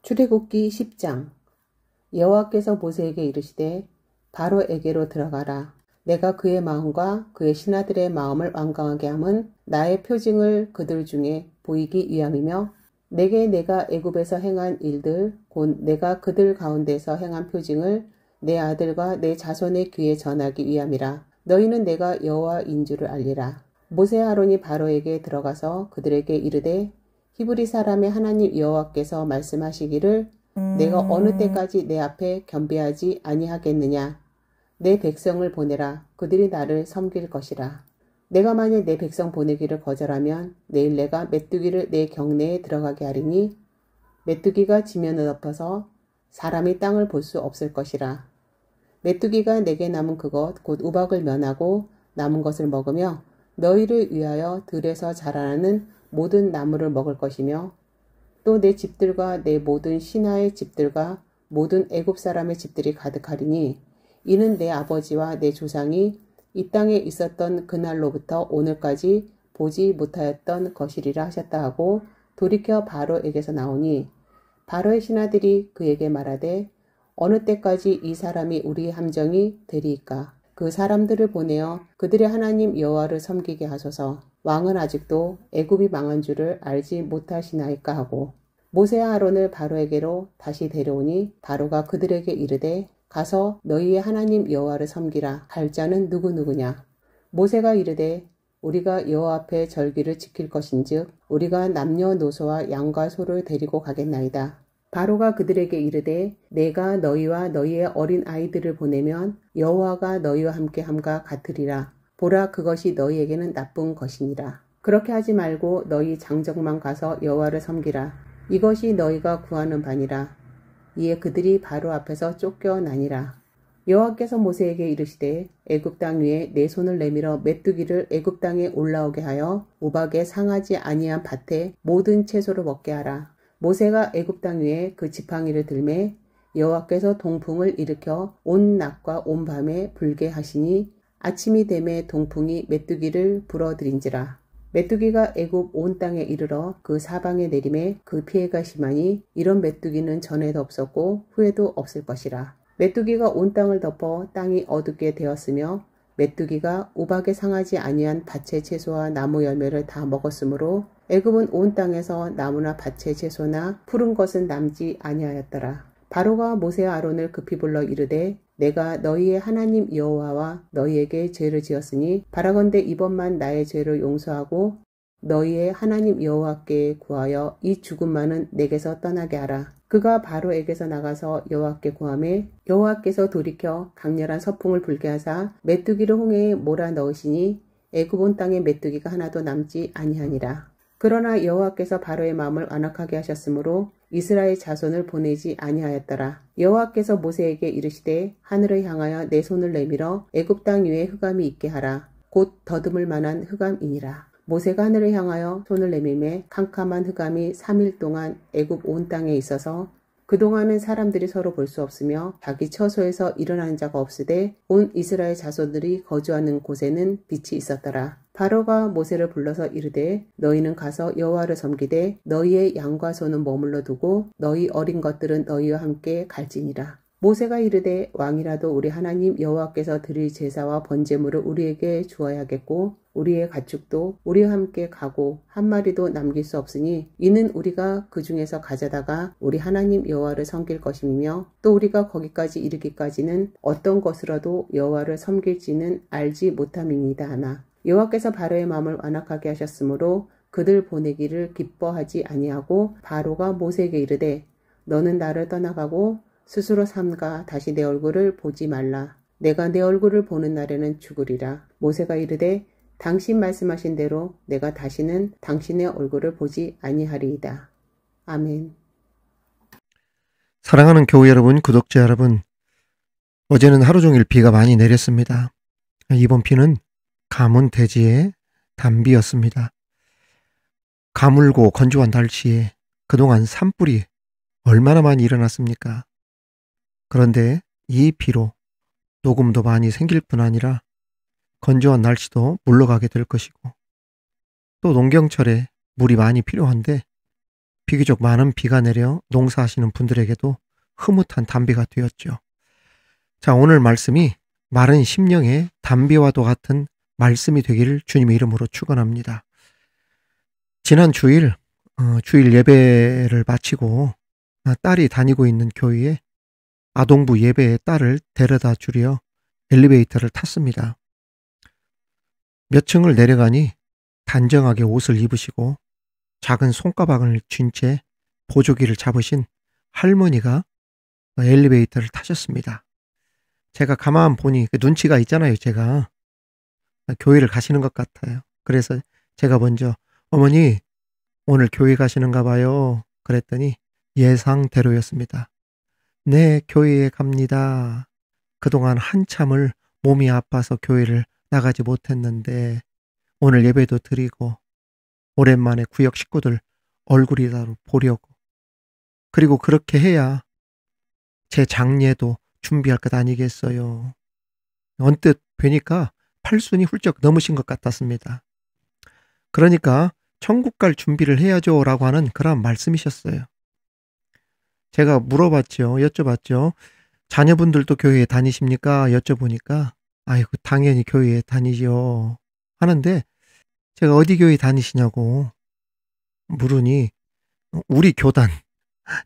출애굽기 10장. 여호와께서 모세에게 이르시되 바로에게로 들어가라. 내가 그의 마음과 그의 신하들의 마음을 완강하게 함은 나의 표징을 그들 중에 보이기 위함이며 내게 내가 애굽에서 행한 일들 곧 내가 그들 가운데서 행한 표징을 내 아들과 내 자손의 귀에 전하기 위함이라. 너희는 내가 여호와인 줄을 알리라. 모세와 아론이 바로에게 들어가서 그들에게 이르되 히브리 사람의 하나님 여호와께서 말씀하시기를 내가 어느 때까지 내 앞에 겸비하지 아니하겠느냐. 내 백성을 보내라. 그들이 나를 섬길 것이라. 내가 만일 내 백성 보내기를 거절하면 내일 내가 메뚜기를 내 경내에 들어가게 하리니 메뚜기가 지면을 덮어서 사람이 땅을 볼 수 없을 것이라. 메뚜기가 내게 남은 그것 곧 우박을 면하고 남은 것을 먹으며 너희를 위하여 들에서 자라나는 모든 나무를 먹을 것이며 또 내 집들과 내 모든 신하의 집들과 모든 애굽 사람의 집들이 가득하리니 이는 내 아버지와 내 조상이 이 땅에 있었던 그날로부터 오늘까지 보지 못하였던 것이리라 하셨다 하고 돌이켜 바로에게서 나오니 바로의 신하들이 그에게 말하되 어느 때까지 이 사람이 우리 함정이 되리이까. 그 사람들을 보내어 그들의 하나님 여호와를 섬기게 하소서. 왕은 아직도 애굽이 망한 줄을 알지 못하시나이까 하고 모세와 아론을 바로에게로 다시 데려오니 바로가 그들에게 이르되 가서 너희의 하나님 여호와를 섬기라. 갈 자는 누구누구냐. 모세가 이르되 우리가 여호와 앞에 절기를 지킬 것인즉 우리가 남녀노소와 양과 소를 데리고 가겠나이다. 바로가 그들에게 이르되 내가 너희와 너희의 어린 아이들을 보내면 여호와가 너희와 함께 함과 같으리라. 보라 그것이 너희에게는 나쁜 것이니라. 그렇게 하지 말고 너희 장정만 가서 여호와를 섬기라. 이것이 너희가 구하는 바니라. 이에 그들이 바로 앞에서 쫓겨나니라. 여호와께서 모세에게 이르시되 애굽 땅 위에 내 손을 내밀어 메뚜기를 애굽 땅에 올라오게 하여 우박에 상하지 아니한 밭에 모든 채소를 먹게 하라. 모세가 애굽 땅 위에 그 지팡이를 들매 여호와께서 동풍을 일으켜 온 낮과 온 밤에 불게 하시니 아침이 되매 동풍이 메뚜기를 불어들인지라. 메뚜기가 애굽 온 땅에 이르러 그 사방에 내림에 그 피해가 심하니 이런 메뚜기는 전에도 없었고 후에도 없을 것이라. 메뚜기가 온 땅을 덮어 땅이 어둡게 되었으며 메뚜기가 우박에 상하지 아니한 밭의 채소와 나무 열매를 다 먹었으므로 애굽은 온 땅에서 나무나 밭의 채소나 푸른 것은 남지 아니하였더라. 바로가 모세와 아론을 급히 불러 이르되 내가 너희의 하나님 여호와와 너희에게 죄를 지었으니 바라건대 이번만 나의 죄를 용서하고 너희의 하나님 여호와께 구하여 이 죽음만은 내게서 떠나게 하라. 그가 바로에게서 나가서 여호와께 구하매 여호와께서 돌이켜 강렬한 서풍을 불게 하사 메뚜기를 홍해에 몰아 넣으시니 애굽 온 땅에 메뚜기가 하나도 남지 아니하니라. 그러나 여호와께서 바로의 마음을 완악하게 하셨으므로 이스라엘 자손을 보내지 아니하였더라. 여호와께서 모세에게 이르시되 하늘을 향하여 내 손을 내밀어 애굽 땅 위에 흑암이 있게 하라. 곧 더듬을 만한 흑암이니라. 모세가 하늘을 향하여 손을 내밀매 캄캄한 흑암이 3일 동안 애굽 온 땅에 있어서 그동안은 사람들이 서로 볼 수 없으며 자기 처소에서 일어나는 자가 없으되 온 이스라엘 자손들이 거주하는 곳에는 빛이 있었더라. 바로가 모세를 불러서 이르되 너희는 가서 여호와를 섬기되 너희의 양과 소는 머물러 두고 너희 어린 것들은 너희와 함께 갈지니라. 모세가 이르되 왕이라도 우리 하나님 여호와께서 드릴 제사와 번제물을 우리에게 주어야겠고 우리의 가축도 우리와 함께 가고 한 마리도 남길 수 없으니 이는 우리가 그 중에서 가져다가 우리 하나님 여호와를 섬길 것임이며 또 우리가 거기까지 이르기까지는 어떤 것으로도 여호와를 섬길지는 알지 못함이니이다 하나 여호와께서 바로의 마음을 완악하게 하셨으므로 그들 보내기를 기뻐하지 아니하고 바로가 모세에게 이르되 너는 나를 떠나가고 스스로 삼가 다시 내 얼굴을 보지 말라. 내가 내 얼굴을 보는 날에는 죽으리라. 모세가 이르되 당신 말씀하신 대로 내가 다시는 당신의 얼굴을 보지 아니하리이다. 아멘. 사랑하는 교우 여러분, 구독자 여러분, 어제는 하루 종일 비가 많이 내렸습니다. 이번 비는 가문 대지의 단비였습니다. 가물고 건조한 날씨에 그동안 산불이 얼마나 많이 일어났습니까? 그런데 이 비로 녹음도 많이 생길 뿐 아니라 건조한 날씨도 물러가게 될 것이고 또 농경철에 물이 많이 필요한데 비교적 많은 비가 내려 농사하시는 분들에게도 흐뭇한 단비가 되었죠. 자, 오늘 말씀이 마른 심령의 단비와도 같은 말씀이 되기를 주님의 이름으로 축원합니다. 지난 주일 주일 예배를 마치고 딸이 다니고 있는 교회에 아동부 예배에 딸을 데려다 주려 엘리베이터를 탔습니다. 몇 층을 내려가니 단정하게 옷을 입으시고 작은 손가방을 쥔 채 보조기를 잡으신 할머니가 엘리베이터를 타셨습니다. 제가 가만 보니 눈치가 있잖아요. 제가 교회를 가시는 것 같아요. 그래서 제가 먼저 어머니 오늘 교회 가시는가 봐요. 그랬더니 예상대로였습니다. 네, 교회에 갑니다. 그동안 한참을 몸이 아파서 교회를 나가지 못했는데 오늘 예배도 드리고 오랜만에 구역 식구들 얼굴이라도 보려고, 그리고 그렇게 해야 제 장례도 준비할 것 아니겠어요. 언뜻 뵈니까 팔순이 훌쩍 넘으신 것 같았습니다. 그러니까 천국 갈 준비를 해야죠 라고 하는 그런 말씀이셨어요. 제가 물어봤죠. 여쭤봤죠. 자녀분들도 교회에 다니십니까? 여쭤보니까 아이고 당연히 교회에 다니죠 하는데, 제가 어디 교회 다니시냐고 물으니 우리 교단,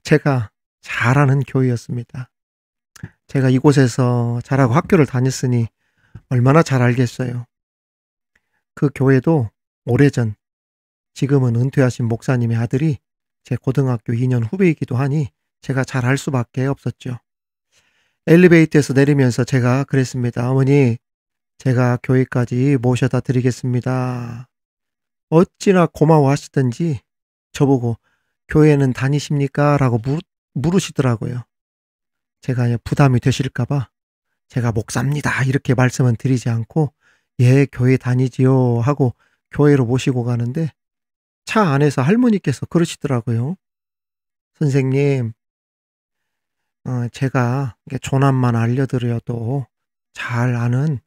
제가 잘 아는 교회였습니다. 제가 이곳에서 자라고 학교를 다녔으니 얼마나 잘 알겠어요. 그 교회도 오래전, 지금은 은퇴하신 목사님의 아들이 제 고등학교 2년 후배이기도 하니 제가 잘 알 수밖에 없었죠. 엘리베이터에서 내리면서 제가 그랬습니다. 어머니, 제가 교회까지 모셔다 드리겠습니다. 어찌나 고마워하시던지 저보고 교회는 다니십니까? 라고 물으시더라고요. 제가 부담이 되실까봐 제가 목사입니다 이렇게 말씀은 드리지 않고 예, 교회 다니지요 하고 교회로 모시고 가는데 차 안에서 할머니께서 그러시더라고요. 선생님, 제가 조남만 알려드려도 잘 아는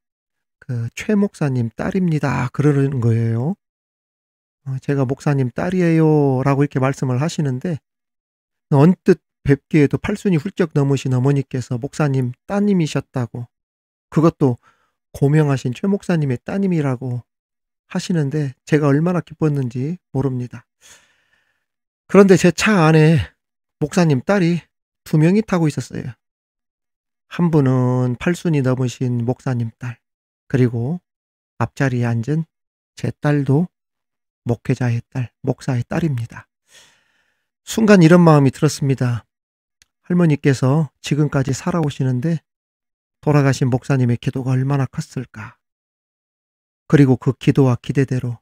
그 최 목사님 딸입니다 그러는 거예요. 제가 목사님 딸이에요 라고 이렇게 말씀을 하시는데 언뜻 뵙기에도 팔순이 훌쩍 넘으신 어머니께서 목사님 따님이셨다고, 그것도 고명하신 최 목사님의 따님이라고 하시는데 제가 얼마나 기뻤는지 모릅니다. 그런데 제 차 안에 목사님 딸이 2명이 타고 있었어요. 한 분은 팔순이 넘으신 목사님 딸, 그리고 앞자리에 앉은 제 딸도 목회자의 딸, 목사의 딸입니다. 순간 이런 마음이 들었습니다. 할머니께서 지금까지 살아오시는데 돌아가신 목사님의 기도가 얼마나 컸을까. 그리고 그 기도와 기대대로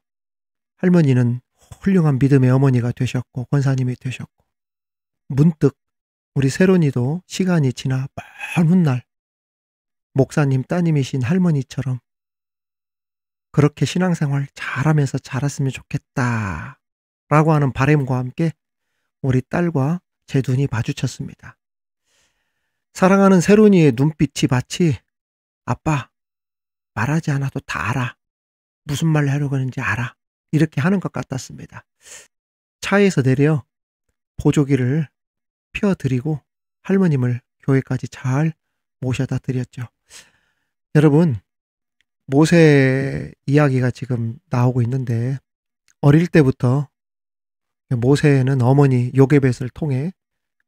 할머니는 훌륭한 믿음의 어머니가 되셨고 권사님이 되셨고, 문득 우리 세론이도 시간이 지나 먼 훗날 목사님 따님이신 할머니처럼 그렇게 신앙생활 잘하면서 자랐으면 좋겠다 라고 하는 바람과 함께 우리 딸과 제 눈이 마주쳤습니다. 사랑하는 세론이의 눈빛이 마치 아빠, 말하지 않아도 다 알아. 무슨 말을 하려고 하는지 알아. 이렇게 하는 것 같았습니다. 차에서 내려 보조기를 펴드리고 할머님을 교회까지 잘 모셔다 드렸죠. 여러분, 모세 이야기가 지금 나오고 있는데 어릴 때부터 모세는 어머니 요게벳을 통해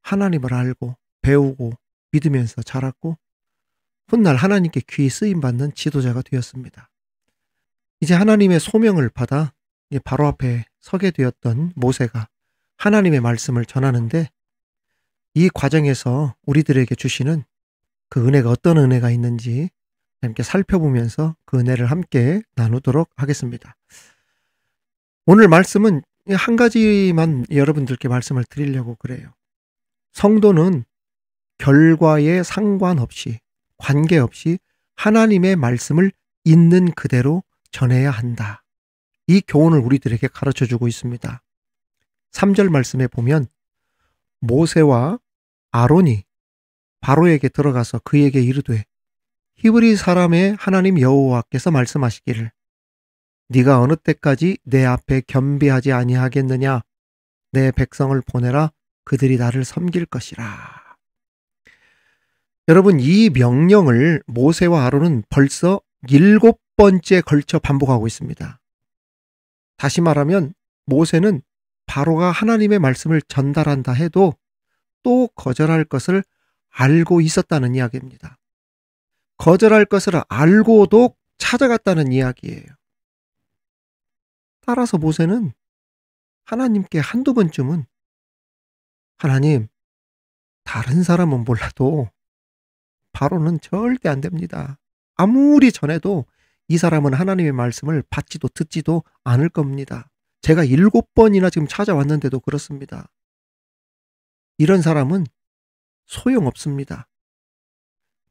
하나님을 알고 배우고 믿으면서 자랐고 훗날 하나님께 귀히 쓰임받는 지도자가 되었습니다. 이제 하나님의 소명을 받아 바로 앞에 서게 되었던 모세가 하나님의 말씀을 전하는데, 이 과정에서 우리들에게 주시는 그 은혜가 어떤 은혜가 있는지 함께 살펴보면서 그 은혜를 함께 나누도록 하겠습니다. 오늘 말씀은 한 가지만 여러분들께 말씀을 드리려고 그래요. 성도는 결과에 상관없이, 관계없이 하나님의 말씀을 있는 그대로 전해야 한다. 이 교훈을 우리들에게 가르쳐주고 있습니다. 3절 말씀에 보면 모세와 아론이 바로에게 들어가서 그에게 이르되 히브리 사람의 하나님 여호와께서 말씀하시기를 네가 어느 때까지 내 앞에 겸비하지 아니하겠느냐? 내 백성을 보내라. 그들이 나를 섬길 것이라. 여러분, 이 명령을 모세와 아론은 벌써 7번째 걸쳐 반복하고 있습니다. 다시 말하면 모세는 바로가 하나님의 말씀을 전달한다 해도 또 거절할 것을 알고 있었다는 이야기입니다. 거절할 것을 알고도 찾아갔다는 이야기예요. 따라서 모세는 하나님께 한두 번쯤은 하나님, 다른 사람은 몰라도 바로는 절대 안 됩니다. 아무리 전해도 이 사람은 하나님의 말씀을 받지도 듣지도 않을 겁니다. 제가 7번이나 지금 찾아왔는데도 그렇습니다. 이런 사람은 소용없습니다.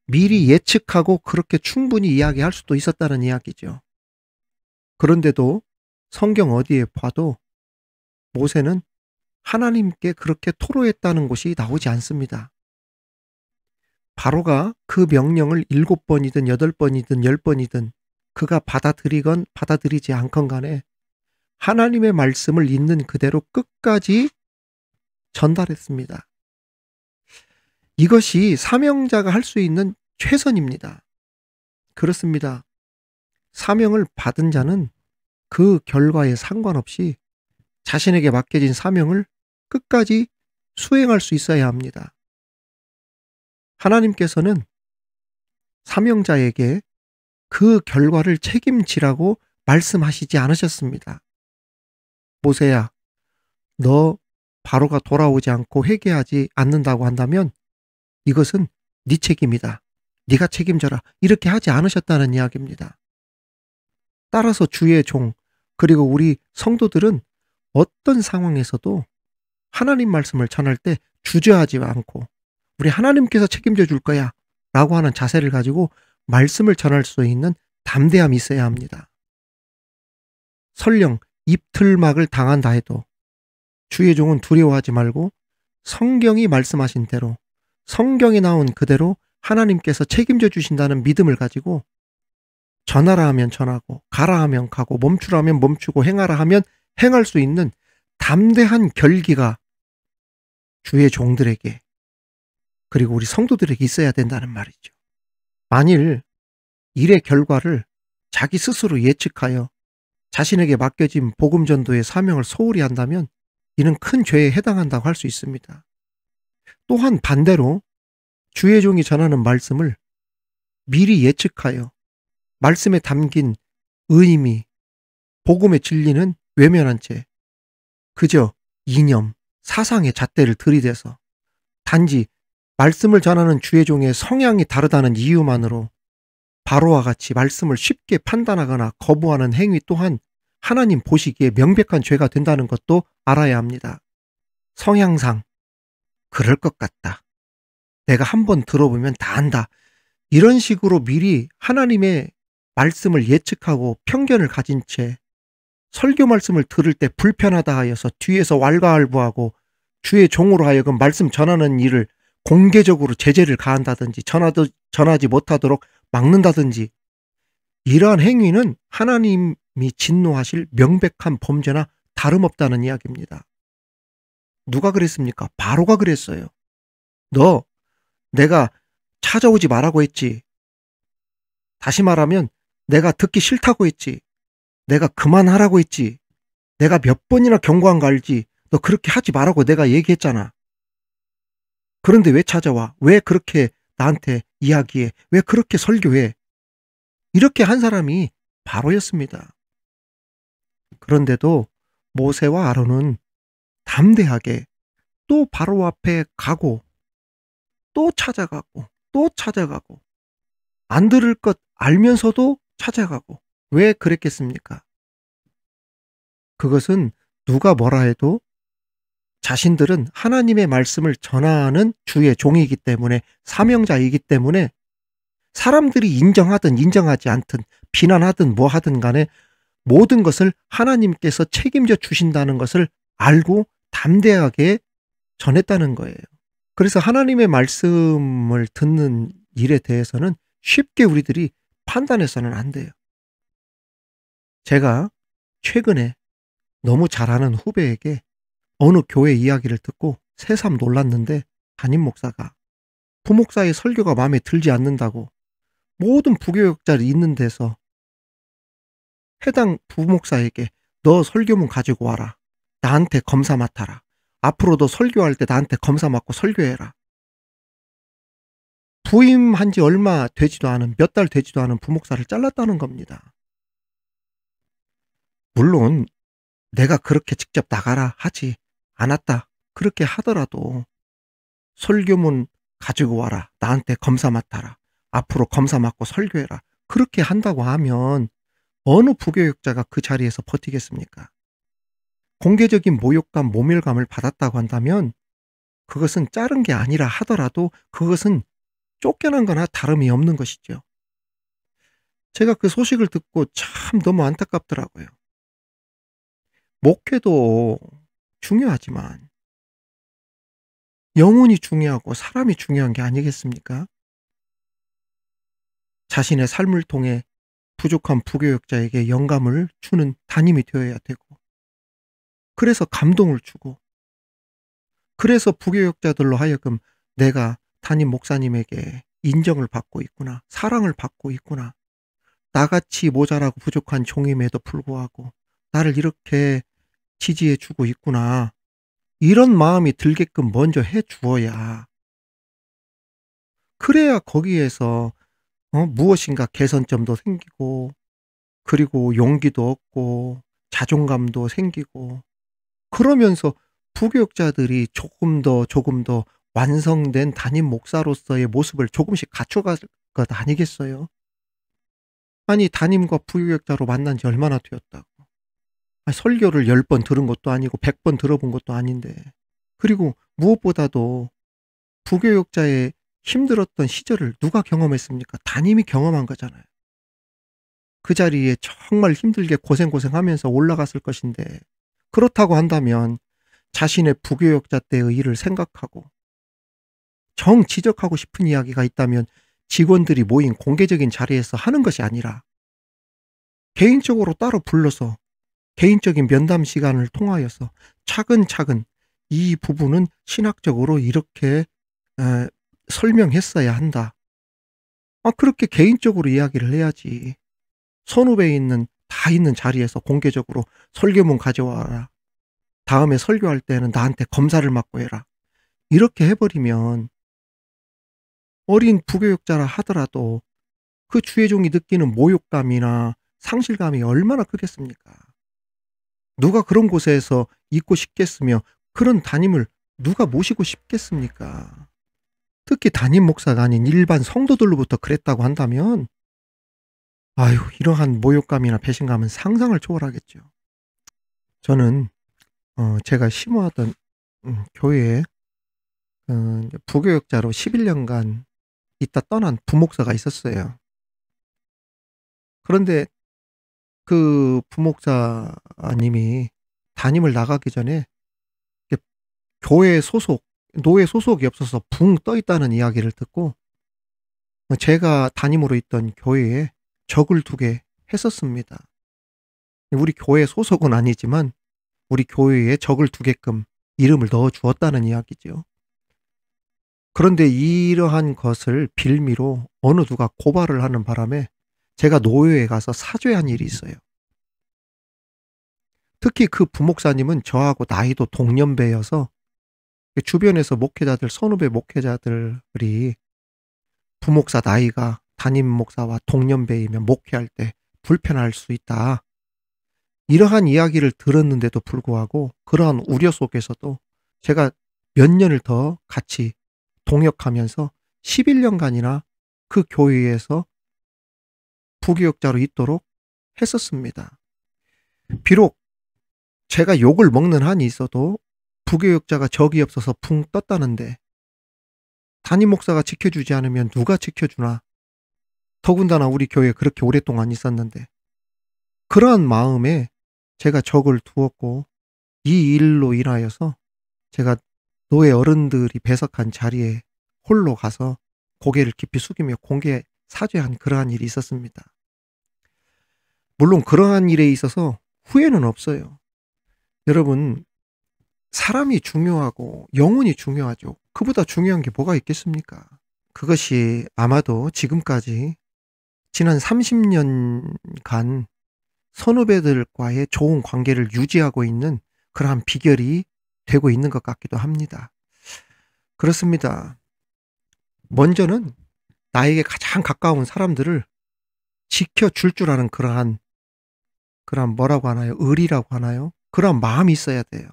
미리 예측하고 그렇게 충분히 이야기할 수도 있었다는 이야기죠. 그런데도 성경 어디에 봐도 모세는 하나님께 그렇게 토로했다는 곳이 나오지 않습니다. 바로가 그 명령을 7번이든 8번이든 10번이든 그가 받아들이건 받아들이지 않건 간에 하나님의 말씀을 있는 그대로 끝까지 전달했습니다. 이것이 사명자가 할 수 있는 최선입니다. 그렇습니다. 사명을 받은 자는 그 결과에 상관없이 자신에게 맡겨진 사명을 끝까지 수행할 수 있어야 합니다. 하나님께서는 사명자에게 그 결과를 책임지라고 말씀하시지 않으셨습니다. 모세야, 너 바로가 돌아오지 않고 회개하지 않는다고 한다면 이것은 네 책임이다. 네가 책임져라. 이렇게 하지 않으셨다는 이야기입니다. 따라서 주의 종 그리고 우리 성도들은 어떤 상황에서도 하나님 말씀을 전할 때 주저하지 않고 우리 하나님께서 책임져 줄 거야 라고 하는 자세를 가지고 말씀을 전할 수 있는 담대함이 있어야 합니다. 설령 입틀막을 당한다 해도 주의 종은 두려워하지 말고 성경이 말씀하신 대로 성경에 나온 그대로 하나님께서 책임져 주신다는 믿음을 가지고 전하라 하면 전하고 가라 하면 가고 멈추라 하면 멈추고 행하라 하면 행할 수 있는 담대한 결기가 주의 종들에게 그리고 우리 성도들에게 있어야 된다는 말이죠. 만일 일의 결과를 자기 스스로 예측하여 자신에게 맡겨진 복음 전도의 사명을 소홀히 한다면 이는 큰 죄에 해당한다고 할 수 있습니다. 또한 반대로 주의 종이 전하는 말씀을 미리 예측하여 말씀에 담긴 의미, 복음의 진리는 외면한 채 그저 이념, 사상의 잣대를 들이대서 단지 말씀을 전하는 주의 종의 성향이 다르다는 이유만으로 바로와 같이 말씀을 쉽게 판단하거나 거부하는 행위 또한 하나님 보시기에 명백한 죄가 된다는 것도 알아야 합니다. 성향상 그럴 것 같다. 내가 한번 들어보면 다 안다. 이런 식으로 미리 하나님의 말씀을 예측하고 편견을 가진 채 설교 말씀을 들을 때 불편하다 하여서 뒤에서 왈가왈부하고 주의 종으로 하여금 말씀 전하는 일을 공개적으로 제재를 가한다든지 전하지 못하도록 막는다든지 이러한 행위는 하나님이 진노하실 명백한 범죄나 다름없다는 이야기입니다. 누가 그랬습니까? 바로가 그랬어요. 너 내가 찾아오지 말라고 했지. 다시 말하면 내가 듣기 싫다고 했지. 내가 그만하라고 했지. 내가 몇 번이나 경고한 거 알지. 너 그렇게 하지 말라고 내가 얘기했잖아. 그런데 왜 찾아와? 왜 그렇게 나한테 이야기해? 왜 그렇게 설교해? 이렇게 한 사람이 바로였습니다. 그런데도 모세와 아론은 담대하게 또 바로 앞에 가고 또 찾아가고 또 찾아가고 안 들을 것 알면서도 찾아가고 왜 그랬겠습니까? 그것은 누가 뭐라 해도 자신들은 하나님의 말씀을 전하는 주의 종이기 때문에 사명자이기 때문에 사람들이 인정하든 인정하지 않든 비난하든 뭐 하든 간에 모든 것을 하나님께서 책임져 주신다는 것을 알고 담대하게 전했다는 거예요. 그래서 하나님의 말씀을 듣는 일에 대해서는 쉽게 우리들이 판단해서는 안 돼요. 제가 최근에 너무 잘하는 후배에게 어느 교회 이야기를 듣고 새삼 놀랐는데 담임 목사가 부목사의 설교가 마음에 들지 않는다고 모든 부교역자를 있는 데서 해당 부목사에게 너 설교문 가지고 와라. 나한테 검사 맡아라. 앞으로도 설교할 때 나한테 검사 맡고 설교해라. 부임한 지 얼마 되지도 않은, 몇 달 되지도 않은 부목사를 잘랐다는 겁니다. 물론 내가 그렇게 직접 나가라 하지 않았다. 그렇게 하더라도 설교문 가지고 와라. 나한테 검사 맡아라. 앞으로 검사 맡고 설교해라. 그렇게 한다고 하면 어느 부교육자가 그 자리에서 버티겠습니까? 공개적인 모욕감, 모멸감을 받았다고 한다면 그것은 자른 게 아니라 하더라도 그것은 쫓겨난 거나 다름이 없는 것이죠. 제가 그 소식을 듣고 참 너무 안타깝더라고요. 목회도 중요하지만 영혼이 중요하고 사람이 중요한 게 아니겠습니까? 자신의 삶을 통해 부족한 부교역자에게 영감을 주는 담임이 되어야 되고, 그래서 감동을 주고, 그래서 부교역자들로 하여금 내가 담임 목사님에게 인정을 받고 있구나, 사랑을 받고 있구나, 나같이 모자라고 부족한 종임에도 불구하고 나를 이렇게 지지해 주고 있구나, 이런 마음이 들게끔 먼저 해 주어야, 그래야 거기에서 무엇인가 개선점도 생기고, 그리고 용기도 얻고 자존감도 생기고, 그러면서 부교역자들이 조금 더 완성된 담임 목사로서의 모습을 조금씩 갖춰갈 것 아니겠어요? 아니, 담임과 부교역자로 만난 지 얼마나 되었다고. 설교를 10번 들은 것도 아니고 100번 들어본 것도 아닌데, 그리고 무엇보다도 부교역자의 힘들었던 시절을 누가 경험했습니까? 담임이 경험한 거잖아요. 그 자리에 정말 힘들게 고생하면서 올라갔을 것인데, 그렇다고 한다면 자신의 부교역자 때의 일을 생각하고 지적하고 싶은 이야기가 있다면 직원들이 모인 공개적인 자리에서 하는 것이 아니라 개인적으로 따로 불러서 개인적인 면담 시간을 통하여서 차근차근 이 부분은 신학적으로 이렇게 설명했어야 한다. 그렇게 개인적으로 이야기를 해야지. 선후배에 있는 다 있는 자리에서 공개적으로 설교문 가져와라. 다음에 설교할 때는 나한테 검사를 맡고 해라. 이렇게 해버리면 어린 부교역자라 하더라도 그 주의종이 느끼는 모욕감이나 상실감이 얼마나 크겠습니까? 누가 그런 곳에서 있고 싶겠으며 그런 담임을 누가 모시고 싶겠습니까? 특히 담임 목사가 아닌 일반 성도들로부터 그랬다고 한다면 이러한 모욕감이나 배신감은 상상을 초월하겠죠. 저는 제가 심호하던 교회에 부교역자로 11년간 있다 떠난 부목사가 있었어요. 그런데 그 부목사님이 담임을 나가기 전에 교회 소속, 노예 소속이 없어서 붕 떠 있다는 이야기를 듣고 제가 담임으로 있던 교회에 적을 두게 했었습니다. 우리 교회 소속은 아니지만 우리 교회에 적을 두게끔 이름을 넣어 주었다는 이야기죠. 그런데 이러한 것을 빌미로 어느 누가 고발을 하는 바람에 제가 노예에 가서 사죄한 일이 있어요. 특히 그 부목사님은 저하고 나이도 동년배여서 주변에서 목회자들, 선후배 목회자들이 부목사 나이가 담임 목사와 동년배이면 목회할 때 불편할 수 있다. 이러한 이야기를 들었는데도 불구하고 그러한 우려 속에서도 제가 몇 년을 더 같이 동역하면서 11년간이나 그 교회에서 부교역자로 있도록 했었습니다. 비록 제가 욕을 먹는 한이 있어도 부교역자가 적이 없어서 붕 떴다는데 담임 목사가 지켜주지 않으면 누가 지켜주나. 더군다나 우리 교회에 그렇게 오랫동안 있었는데 그러한 마음에 제가 적을 두었고 이 일로 인하여서 제가 노예 어른들이 배석한 자리에 홀로 가서 고개를 깊이 숙이며 공개 사죄한 그러한 일이 있었습니다. 물론 그러한 일에 있어서 후회는 없어요. 여러분, 사람이 중요하고 영혼이 중요하죠. 그보다 중요한 게 뭐가 있겠습니까? 그것이 아마도 지금까지 지난 30년간 선후배들과의 좋은 관계를 유지하고 있는 그러한 비결이 되고 있는 것 같기도 합니다. 그렇습니다. 먼저는 나에게 가장 가까운 사람들을 지켜줄 줄 아는 그러한 뭐라고 하나요? 의리라고 하나요? 그러한 마음이 있어야 돼요.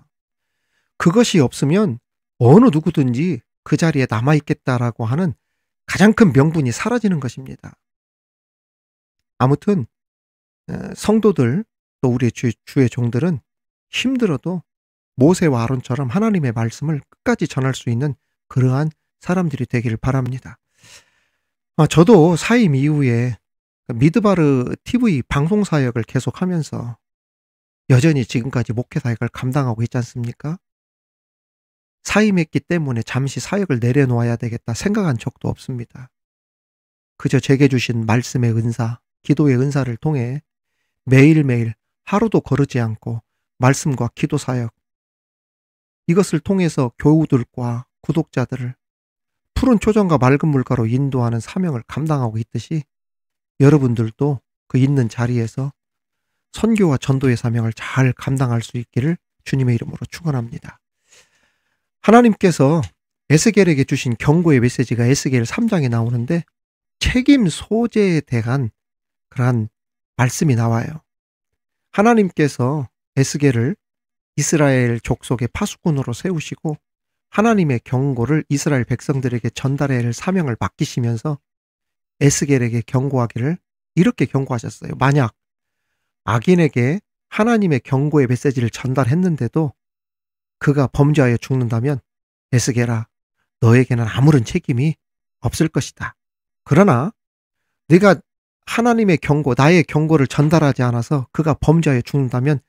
그것이 없으면 어느 누구든지 그 자리에 남아있겠다라고 하는 가장 큰 명분이 사라지는 것입니다. 아무튼 성도들 또 우리 주의 종들은 힘들어도 모세와 아론처럼 하나님의 말씀을 끝까지 전할 수 있는 그러한 사람들이 되기를 바랍니다. 저도 사임 이후에 미드바르 TV 방송 사역을 계속하면서 여전히 지금까지 목회 사역을 감당하고 있지 않습니까? 사임했기 때문에 잠시 사역을 내려놓아야 되겠다 생각한 적도 없습니다. 그저 제게 주신 말씀의 은사, 기도의 은사를 통해 매일매일 하루도 거르지 않고 말씀과 기도 사역, 이것을 통해서 교우들과 구독자들을 푸른 초정과 맑은 물가로 인도하는 사명을 감당하고 있듯이 여러분들도 그 있는 자리에서 선교와 전도의 사명을 잘 감당할 수 있기를 주님의 이름으로 축원합니다. 하나님께서 에스겔에게 주신 경고의 메시지가 에스겔 3장에 나오는데 책임 소재에 대한 그러한 말씀이 나와요. 하나님께서 에스겔을 이스라엘 족속의 파수꾼으로 세우시고 하나님의 경고를 이스라엘 백성들에게 전달해야 할 사명을 맡기시면서 에스겔에게 경고하기를 이렇게 경고하셨어요. 만약 악인에게 하나님의 경고의 메시지를 전달했는데도 그가 범죄하여 죽는다면 에스겔아, 너에게는 아무런 책임이 없을 것이다. 그러나 네가 하나님의 경고, 나의 경고를 전달하지 않아서 그가 범죄하여 죽는다면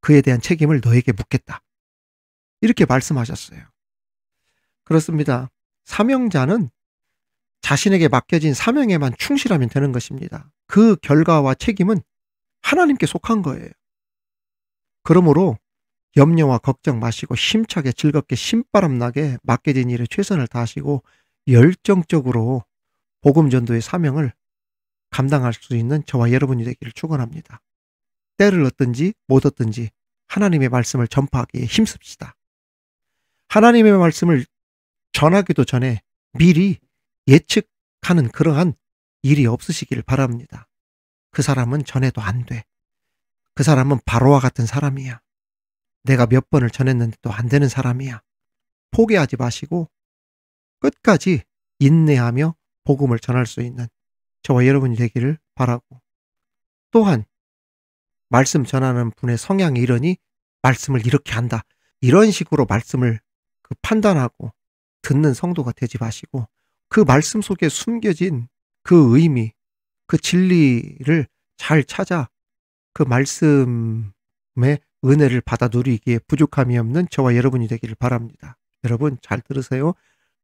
그에 대한 책임을 너에게 묻겠다. 이렇게 말씀하셨어요. 그렇습니다. 사명자는 자신에게 맡겨진 사명에만 충실하면 되는 것입니다. 그 결과와 책임은 하나님께 속한 거예요. 그러므로 염려와 걱정 마시고 힘차게 즐겁게 신바람 나게 맡겨진 일에 최선을 다하시고 열정적으로 복음 전도의 사명을 감당할 수 있는 저와 여러분이 되기를 축원합니다. 때를 얻든지 못 얻든지 하나님의 말씀을 전파하기에 힘씁시다. 하나님의 말씀을 전하기도 전에 미리 예측하는 그러한 일이 없으시기를 바랍니다. 그 사람은 전해도 안 돼. 그 사람은 바로와 같은 사람이야. 내가 몇 번을 전했는데도 안 되는 사람이야. 포기하지 마시고 끝까지 인내하며 복음을 전할 수 있는 저와 여러분이 되기를 바라고, 또한 말씀 전하는 분의 성향이 이러니 말씀을 이렇게 한다, 이런 식으로 말씀을 판단하고 듣는 성도가 되지 마시고 그 말씀 속에 숨겨진 그 의미, 그 진리를 잘 찾아 그 말씀의 은혜를 받아 누리기에 부족함이 없는 저와 여러분이 되기를 바랍니다. 여러분 잘 들으세요.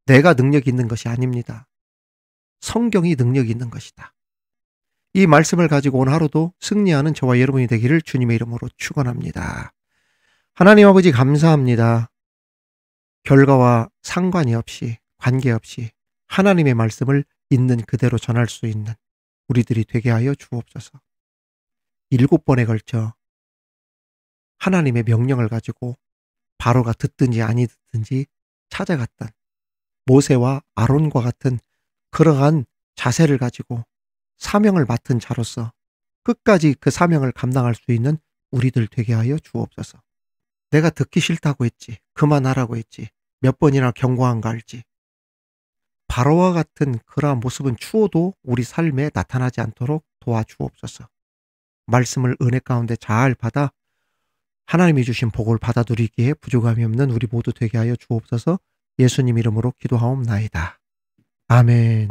내가 능력이 있는 것이 아닙니다. 성경이 능력이 있는 것이다. 이 말씀을 가지고 오늘 하루도 승리하는 저와 여러분이 되기를 주님의 이름으로 축원합니다. 하나님 아버지 감사합니다. 결과와 상관이 없이, 관계없이 하나님의 말씀을 있는 그대로 전할 수 있는 우리들이 되게 하여 주옵소서. 7번에 걸쳐 하나님의 명령을 가지고 바로가 듣든지 아니 듣든지 찾아갔던 모세와 아론과 같은 그러한 자세를 가지고 사명을 맡은 자로서 끝까지 그 사명을 감당할 수 있는 우리들 되게 하여 주옵소서. 내가 듣기 싫다고 했지, 그만하라고 했지, 몇 번이나 경고한가 할지, 바로와 같은 그러한 모습은 추워도 우리 삶에 나타나지 않도록 도와주옵소서. 말씀을 은혜 가운데 잘 받아 하나님이 주신 복을 받아 누리기에 부족함이 없는 우리 모두 되게 하여 주옵소서. 예수님 이름으로 기도하옵나이다. 아멘.